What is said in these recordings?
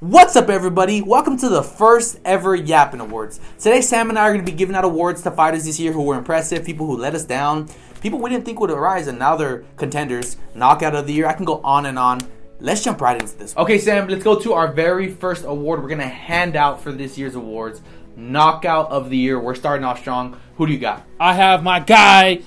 What's up, everybody? Welcome to the first ever Yappin' Awards. Today, Sam and I are going to be giving out awards to fighters this year who were impressive, people who let us down, people we didn't think would arise, and now they're contenders. Knockout of the year. I can go on and on. Let's jump right into this. Okay, Sam, let's go to our very first award we're going to hand out for this year's awards. Knockout of the year. We're starting off strong. Who do you got? I have my guy,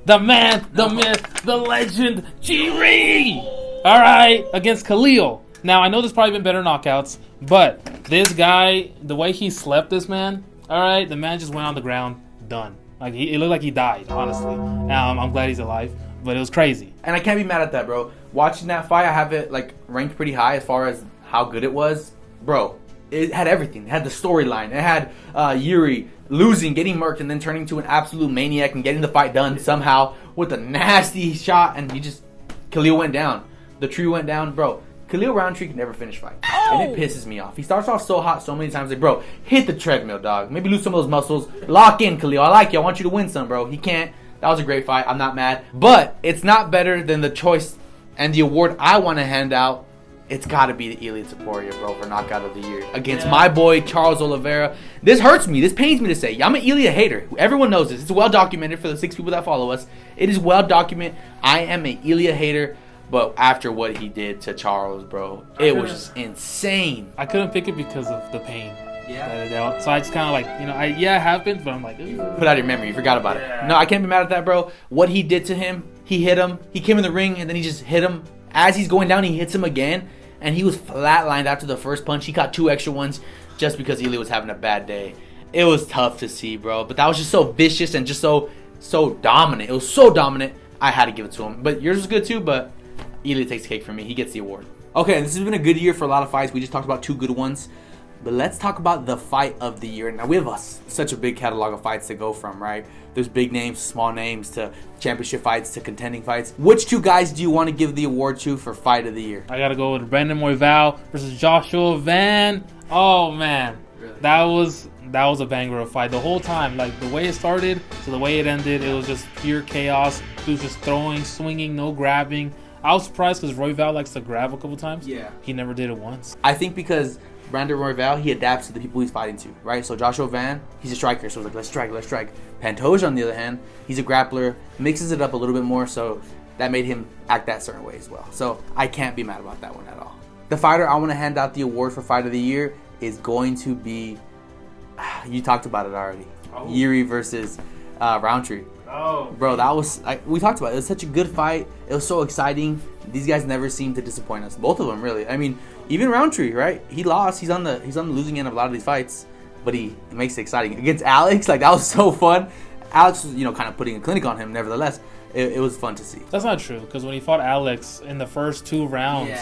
the man, the myth, the legend, Jiri. All right, against Khalil. Now, I know there's probably been better knockouts, but this guy, the way he slept this man, all right, the man just went on the ground, done. Like, it looked like he died, honestly. I'm glad he's alive, but it was crazy. And I can't be mad at that, bro. Watching that fight, I have it, ranked pretty high as far as how good it was. Bro, it had everything. It had the storyline. It had Yuri losing, getting murked, and then turning to an absolute maniac and getting the fight done somehow with a nasty shot, and Khalil went down. The tree went down, bro. Khalil Roundtree can never finish fight. And it pisses me off. He starts off so hot so many times. Like, bro, hit the treadmill, dog. Maybe lose some of those muscles. Lock in, Khalil. I like you. I want you to win some, bro. He can't. That was a great fight. I'm not mad. But it's not better than the choice and the award I want to hand out. It's got to be the Ilia Topuria, bro, for knockout of the year. Against my boy, Charles Oliveira. This hurts me. This pains me to say. I'm an Ilia hater. Everyone knows this. It's well documented for the 6 people that follow us. It is well documented. I am an Ilia hater. But after what he did to Charles, bro, it was just insane. I couldn't pick it because of the pain. Yeah. So I just kind of it happened, but I'm like, ooh. Put out your memory. You forgot about it. No, I can't be mad at that, bro. What he did to him, he hit him. He came in the ring, and then he just hit him. As he's going down, he hits him again. And he was flatlined after the first punch. He caught 2 extra ones just because Ilia was having a bad day. It was tough to see, bro. But that was just so vicious and just so dominant. It was so dominant. I had to give it to him. But yours was good too, but Ilia takes the cake for me. He gets the award. Okay, this has been a good year for a lot of fights. We just talked about 2 good ones. But let's talk about the fight of the year. Now, we have such a big catalog of fights to go from, right? There's big names, small names, to championship fights, to contending fights. Which 2 guys do you want to give the award to for fight of the year? I got to go with Brandon Royval versus Joshua Van. Oh, man. Really? That was a banger of fight. The whole time, like the way it started to the way it ended, it was just pure chaos. He was just throwing, swinging, no grabbing. I was surprised because Royval likes to grab a couple times. Yeah. He never did it once. I think because Brandon Royval, he adapts to the people he's fighting to, right? So Joshua Van, he's a striker, so it's like, let's strike. Pantoja, on the other hand, he's a grappler, mixes it up a little bit more, so that made him act that certain way as well. So I can't be mad about that one at all. The fighter I want to hand out the award for fight of the year is going to be, you talked about it already, Yuri versus Roundtree. Oh, bro, that was we talked about it. It was such a good fight. It was so exciting. These guys never seem to disappoint us. Both of them, really. I mean, even Roundtree, right? He lost. He's on the losing end of a lot of these fights, but he makes it exciting. Against Alex, that was so fun. Alex was, kind of putting a clinic on him. Nevertheless, it was fun to see. That's not true, because when he fought Alex in the first 2 rounds,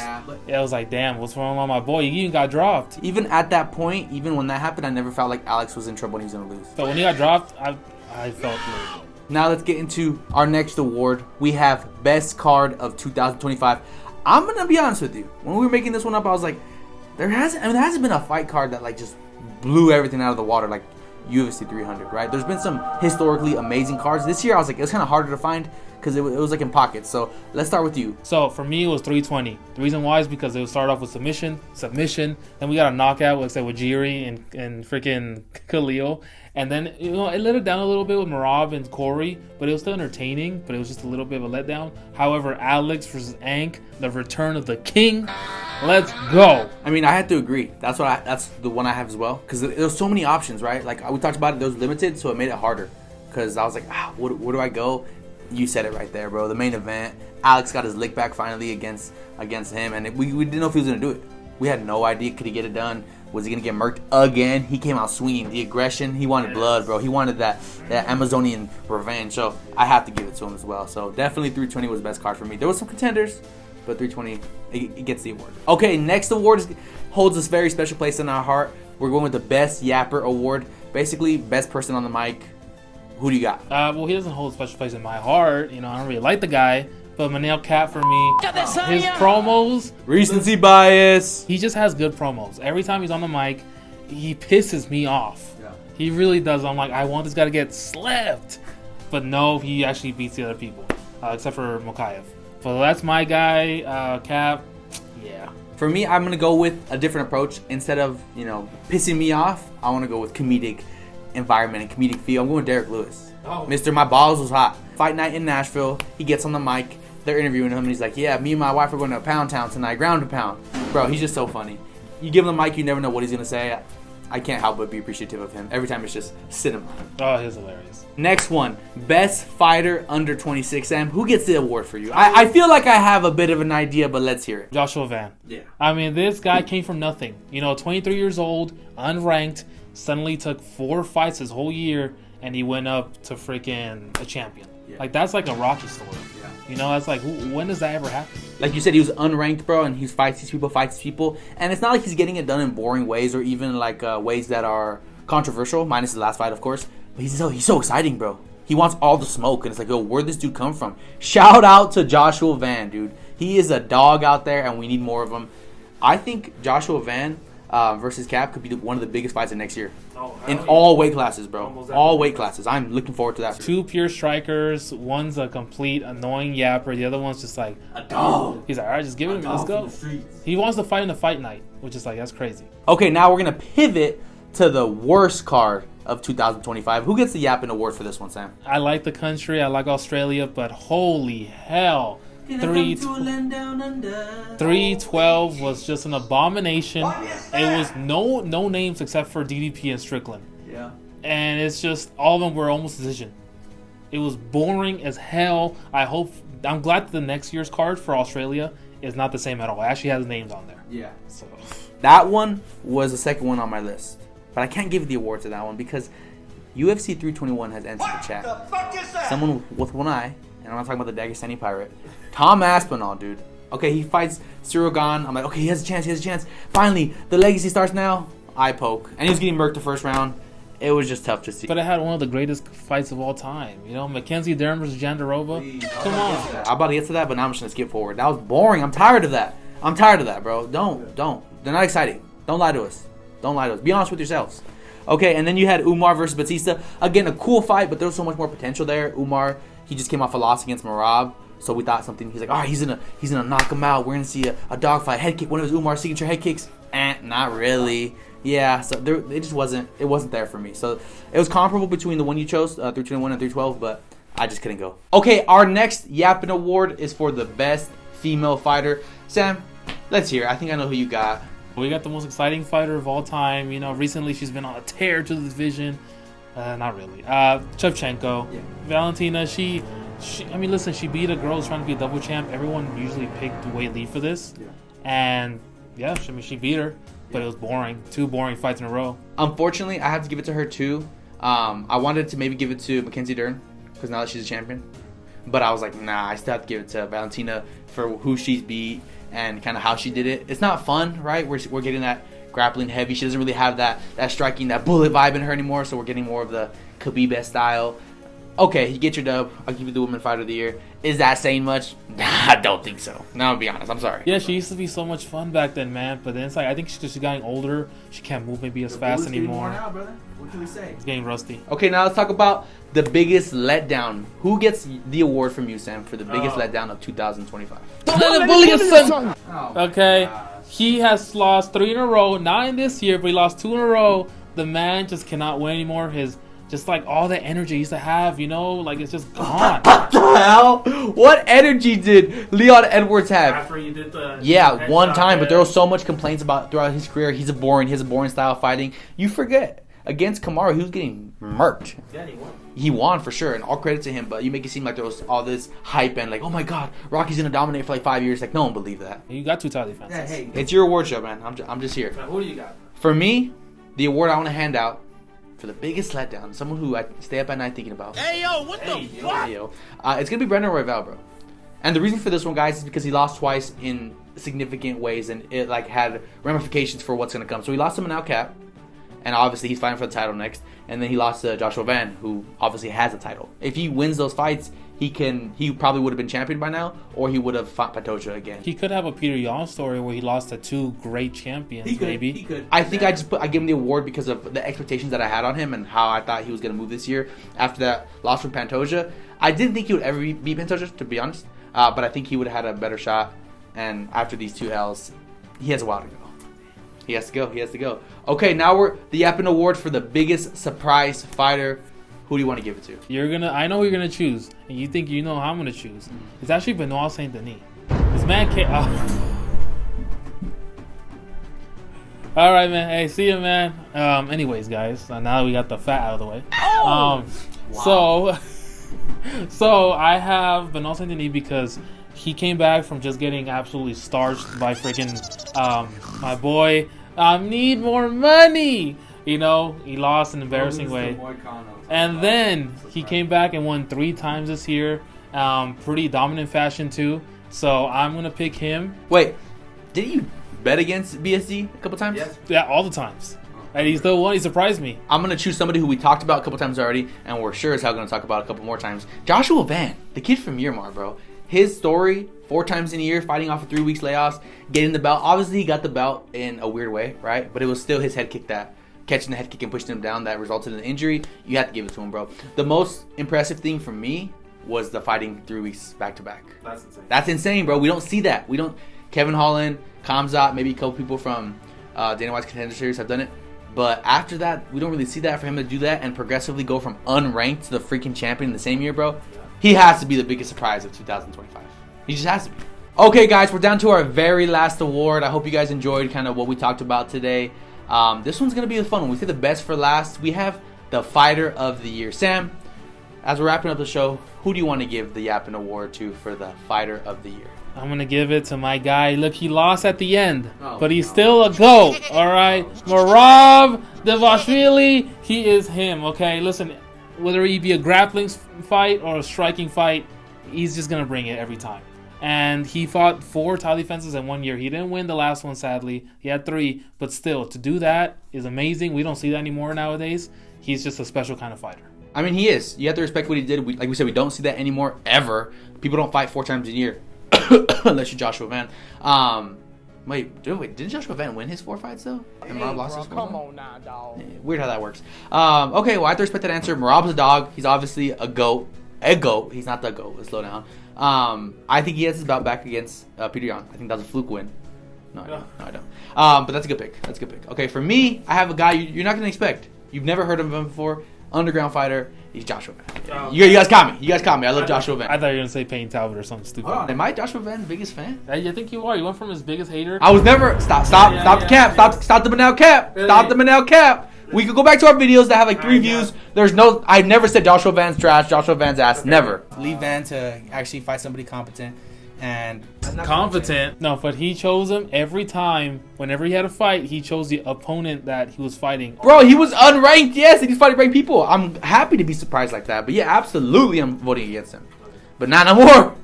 it was like, damn, what's wrong with my boy? He even got dropped. Even at that point, even when that happened, I never felt like Alex was in trouble and he was going to lose. So when he got dropped, I felt good. Now let's get into our next award. We have Best Card of 2025. I'm going to be honest with you. When we were making this one up, I was like, there hasn't been a fight card that just blew everything out of the water like UFC 300, right? There's been some historically amazing cards. This year, I was like, it was kind of harder to find because it was in pockets. So let's start with you. So for me, it was 320. The reason why is because it would start off with submission. Then we got a knockout, with Jiri and freaking Khalil. And then, it let it down a little bit with Marab and Corey, but it was still entertaining, but it was just a little bit of a letdown. However, Alex versus Ank, the return of the king. Let's go. I mean, I had to agree. That's the one I have as well, because there was so many options, right? Like we talked about it, there was limited, so it made it harder. Because I was like, where do I go? You said it right there, bro. The main event. Alex got his lick back finally against him, and we didn't know if he was gonna do it. We had no idea. Could he get it done? Was he gonna get murked again? He came out swinging. The aggression. He wanted blood, bro. He wanted that Amazonian revenge. So I have to give it to him as well. So definitely 320 was the best card for me. There was some contenders, but 320 it gets the award. Okay, next award holds this very special place in our heart. We're going with the Best Yapper Award. Basically, best person on the mic. Who do you got? Well, he doesn't hold a special place in my heart. I don't really like the guy. But Manel Cat for me, his promos, recency bias. He just has good promos. Every time he's on the mic, he pisses me off. Yeah. He really does. I'm like, I want this guy to get slapped. But no, he actually beats the other people, except for Mokaev. So that's my guy, Cap. Yeah. For me, I'm going to go with a different approach. Instead of, pissing me off, I want to go with comedic environment and comedic feel. I'm going with Derek Lewis. Oh. Mr. My Balls Was Hot. Fight night in Nashville. He gets on the mic. They're interviewing him, and he's like, yeah, me and my wife are going to Pound Town tonight, ground to pound. Bro, he's just so funny. You give him the mic, you never know what he's going to say. I can't help but be appreciative of him. Every time it's just cinema. Oh, he's hilarious. Next one, best fighter under 26. Sam, who gets the award for you? I feel like I have a bit of an idea, but let's hear it. Joshua Van. Yeah. I mean, this guy came from nothing. 23 years old, unranked, suddenly took 4 fights his whole year, and he went up to freaking a champion. Yeah. Like, that's like a Rocky story. Yeah. That's like, when does that ever happen? Like you said, he was unranked, bro, and he fights these people. And it's not like he's getting it done in boring ways or even like ways that are controversial, minus the last fight, of course. But he's so exciting, bro. He wants all the smoke, and it's like, yo, where'd this dude come from? Shout out to Joshua Van, dude. He is a dog out there, and we need more of him. I think Joshua Van versus Cap could be one of the biggest fights of next year. In all weight classes, bro. All weight classes. I'm looking forward to that. 2 pure strikers. One's a complete annoying yapper. The other one's just like a dog. He's like, all right, just give it to me. Let's go. He wants to fight in the fight night, which is like, that's crazy. Okay, now we're going to pivot to the worst card of 2025. Who gets the Yappin' Award for this one, Sam? I like the country. I like Australia, but holy hell. 312 was just an abomination. It was no names except for DDP and Strickland. Yeah. And it's just, all of them were almost decision. It was boring as hell. I'm glad that the next year's card for Australia is not the same at all. It actually has names on there. Yeah. So that one was the second one on my list. But I can't give the award to that one because UFC 321 has entered the chat. Someone with one eye, and I'm not talking about the Dagestani pirate. Tom Aspinall, dude. Okay, he fights Cyril Gane. I'm like, okay, he has a chance. Finally, the legacy starts now. Eye poke. And he was getting murked the first round. It was just tough to see. But it had one of the greatest fights of all time. Mackenzie Dern versus Jandarova. Come on. I'm about to get to that, but now I'm just going to skip forward. That was boring. I'm tired of that, bro. Don't. They're not exciting. Don't lie to us. Be honest with yourselves. Okay, and then you had Umar versus Batista. Again, a cool fight, but there was so much more potential there. Umar, he just came off a loss against Merab. So we thought something. He's like, all right, he's gonna knock him out. We're gonna see a dogfight, head kick, one of his Umar's signature head kicks. Not really. Yeah, so it just wasn't there for me. So it was comparable between the one you chose, 321 and 312, but I just couldn't go. Okay, our next Yappin' Award is for the best female fighter. Sam, let's hear. I think I know who you got. We got the most exciting fighter of all time. Recently she's been on a tear to the division. Not really. Shevchenko. Yeah. Valentina, she beat a girl who's trying to be a double champ. Everyone usually picked Wei Li for this. Yeah. And yeah, she beat her, but it was boring. 2 boring fights in a row. Unfortunately, I have to give it to her too. I wanted to maybe give it to Mackenzie Dern because now that she's a champion. But I was like, nah, I still have to give it to Valentina for who she's beat and kind of how she did it. It's not fun, right? We're getting that grappling heavy. She doesn't really have that striking, that bullet vibe in her anymore, so we're getting more of the Khabib style. Okay, you get your dub. I'll give you the Women Fighter of the Year. Is that saying much? I don't think so. No, I'll be honest. I'm sorry. Yeah, she used to be so much fun back then, man. But then it's like, I think she's getting older. She can't move maybe as fast anymore. Now, brother. What can we say? It's getting rusty. Okay, now let's talk about the biggest letdown. Who gets the award from you, Sam, for the biggest letdown of 2025? Don't let him bully your son. Okay, he has lost 3 in a row. Not in this year, but he lost 2 in a row. The man just cannot win anymore. Just like all the energy he used to have, like it's just gone. What the hell? What energy did Leon Edwards have? After you did the one time, but there was so much complaints about throughout his career. He has a boring style of fighting. You forget against Kamaru, he was getting murked. Yeah, he won. He won for sure, and all credit to him. But you make it seem like there was all this hype and like, oh my God, Rocky's gonna dominate for like 5 years. Like no one believed that. You got 2 title defenses. Yeah, hey, it's your award show, man. I'm just here. Who do you got? For me, the award I want to hand out for the biggest letdown, someone who I stay up at night thinking about. Hey yo, what the fuck? Hey, yo. It's gonna be Brendan Royval, bro. And the reason for this one, guys, is because he lost twice in significant ways, and it like had ramifications for what's gonna come. So he lost him an outcap, and obviously he's fighting for the title next. And then he lost to Joshua Van, who obviously has a title. If he wins those fights, he probably would have been champion by now, or he would have fought Pantoja again. He could have a Peter Yan story where he lost to 2 great champions. Maybe he could. I think I give him the award because of the expectations that I had on him and how I thought he was going to move this year after that loss from Pantoja. I didn't think he would ever beat Pantoja, to be honest, but I think he would have had a better shot. And after these 2 L's, he has a while to go. He has to go. He has to go. Okay, now we're the Yappin Award for the biggest surprise fighter. Who do you want to give it to? I know who you're gonna choose, and you think you know how I'm gonna choose. It's actually Benoit Saint Denis. This man can't. All right, man. Hey, see ya, man. Anyways, guys, now that we got the fat out of the way. Wow. So I have Benoit Saint Denis because he came back from just getting absolutely starched by freaking my boy. Need more money. You know, he lost in an embarrassing way. And then he came back and won 3 times this year. Pretty dominant fashion too. So I'm gonna pick him. Wait, didn't you bet against BSD a couple times? Yes. Yeah, all the times. And he's the one. He surprised me. I'm gonna choose somebody who we talked about a couple times already, and we're sure as hell gonna talk about a couple more times. Joshua Van, the kid from Miramar, bro. His story: 4 times in a year, fighting off of 3 weeks layoffs, getting the belt. Obviously, he got the belt in a weird way, right? But it was still his head kick that. Catching the head kick and pushing him down that resulted in an injury. You have to give it to him, bro. The most impressive thing for me was the fighting 3 weeks back to back. That's insane. That's insane, bro. We don't see that. We don't. Kevin Holland, Kamzat, maybe a couple people from Dana White's Contender Series have done it. But after that, we don't really see that for him to do that and progressively go from unranked to the freaking champion in the same year, bro. He has to be the biggest surprise of 2025. He just has to be. Okay, guys, we're down to our very last award. I hope you guys enjoyed kind of what we talked about today. This one's going to be a fun one. We say the best for last. We have the Fighter of the Year. Sam, as we're wrapping up the show, who do you want to give the Yappin Award to for the Fighter of the Year? I'm going to give it to my guy. Look, he lost at the end, but he's still a GOAT, all right? Marav Devashvili, he is him, okay? Listen, whether he be a grappling fight or a striking fight, he's just going to bring it every time. And he fought 4 title defenses in 1 year. He didn't win the last one, sadly. He had 3, but still, to do that is amazing. We don't see that anymore nowadays. He's just a special kind of fighter. I mean, he is. You have to respect what he did. Like we said, we don't see that anymore, ever. People don't fight 4 times a year, unless you're Joshua Van. Wait, didn't Joshua Van win his 4 fights, though? And Marab lost his 4 Come on now, dog. Yeah, weird how that works. Okay, well, I have to respect that answer. Marab's a dog. He's obviously a GOAT. A GOAT. He's not the GOAT. Let's slow down. I think he has his bout back against Peter Yan. I think that was a fluke win. No, I don't. But that's a good pick. That's a good pick. Okay, for me, I have a guy you're not going to expect. You've never heard of him before. Underground fighter. He's Joshua Van. You guys caught me. You guys caught me. I love Joshua Van. I thought you were going to say Payne Talbot or something stupid. Hold on. Am I Joshua Van's biggest fan? I think you are. You went from his biggest hater. I was never. Stop the cap. Stop the Manel cap. Stop the Manel cap. We could go back to our videos that have like 3 views. I never said Joshua Van's trash, Joshua Van's ass. Never. Leave Van to actually fight somebody competent. And competent? No, but he chose him every time. Whenever he had a fight, he chose the opponent that he was fighting. Bro, he was unranked, yes, and he's fighting ranked people. I'm happy to be surprised like that. But yeah, absolutely I'm voting against him. But not no more.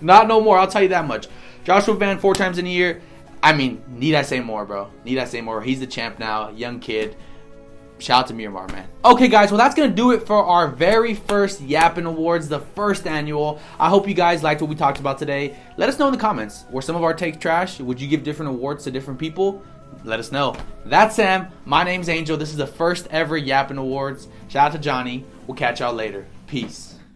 Not no more, I'll tell you that much. Joshua Van 4 times in a year. I mean, need I say more, bro? Need I say more? He's the champ now, young kid. Shout out to Miramar, man. Okay, guys, well, that's going to do it for our very first Yappin Awards, the first annual. I hope you guys liked what we talked about today. Let us know in the comments. Were some of our takes trash? Would you give different awards to different people? Let us know. That's Sam. My name's Angel. This is the first ever Yappin Awards. Shout out to Johnny. We'll catch y'all later. Peace.